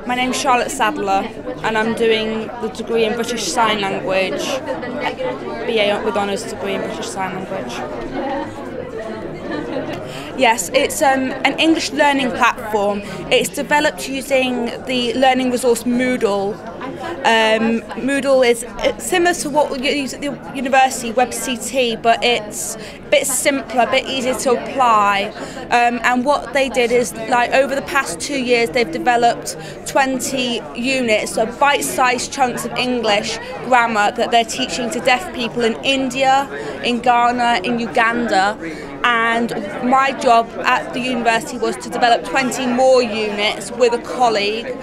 My name's Charlotte Sadler and I'm doing the degree in British Sign Language, BA with honours degree in British Sign Language. Yes, it's an English learning platform. It's developed using the learning resource Moodle. Moodle is similar to what we use at the university, WebCT, but it's a bit simpler, a bit easier to apply. And what they did is, like, over the past 2 years, they've developed 20 units, so bite-sized chunks of English grammar that they're teaching to deaf people in India, in Ghana, in Uganda. And my job at the university was to develop 20 more units with a colleague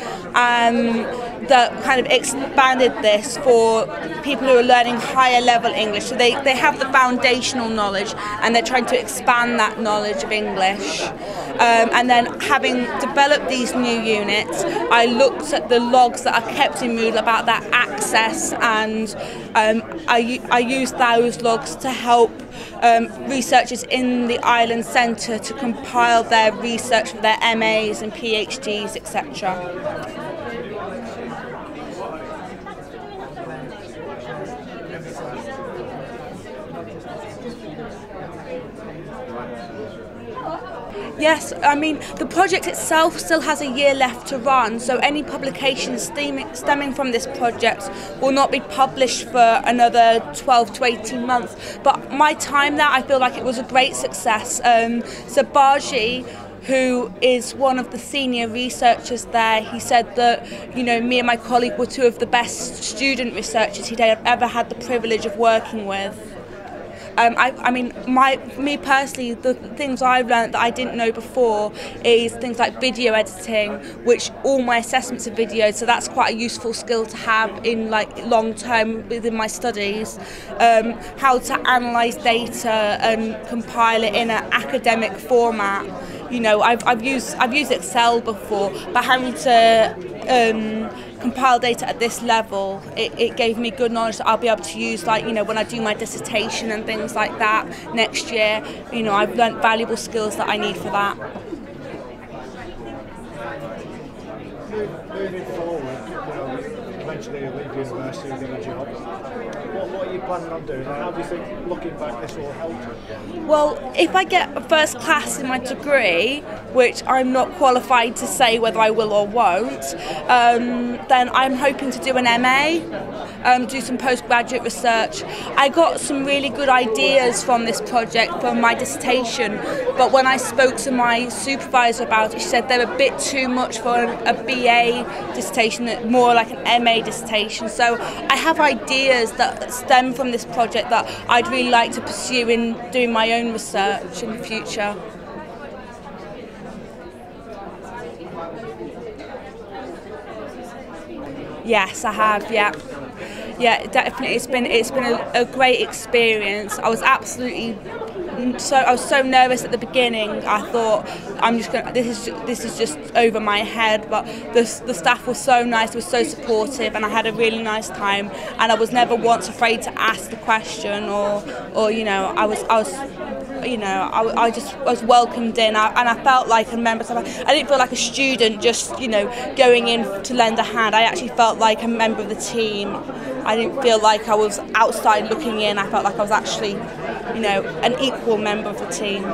that kind of expanded this for people who are learning higher level English. So they have the foundational knowledge and they're trying to expand that knowledge of English. And then, having developed these new units, I looked at the logs that are kept in Moodle about that access, and I used those logs to help researchers in the Island Centre to compile their research for their MAs and PhDs, etc. Yes, I mean, the project itself still has a year left to run, so any publications stemming from this project will not be published for another 12 to 18 months. But my time there, I feel like it was a great success. Sabaji, who is one of the senior researchers there, he said that, you know, me and my colleague were two of the best student researchers he'd ever had the privilege of working with. Me personally, the things I've learned that I didn't know before is things like video editing, which all my assessments are video, so that's quite a useful skill to have in, like, long term within my studies. How to analyse data and compile it in an academic format. You know, I've used Excel before, but having to compile data at this level, it gave me good knowledge that I'll be able to use, like, you know, when I do my dissertation and things like that next year. You know, I've learnt valuable skills that I need for that. Moving forward, you know, eventually you leave university and get a job. What are you planning on doing, and how do you think, looking back, this will help you? Well, if I get a first class in my degree, which I'm not qualified to say whether I will or won't, then I'm hoping to do an MA, do some postgraduate research. I got some really good ideas from this project for my dissertation, but when I spoke to my supervisor about it, she said they're a bit too much for a BA dissertation, more like an MA dissertation. So I have ideas that stem from this project that I'd really like to pursue in doing my own research in the future. Yes, I have. Yeah, definitely. It's been a great experience. I was so nervous at the beginning. I thought, this is just over my head. But the staff was so nice, was so supportive, and I had a really nice time. And I was never once afraid to ask the question, or you know, I was welcomed in, and I felt like a member. I didn't feel like a student just, you know, going in to lend a hand. I actually felt like a member of the team. I didn't feel like I was outside looking in. I felt like I was actually, you know, an equal member of the team.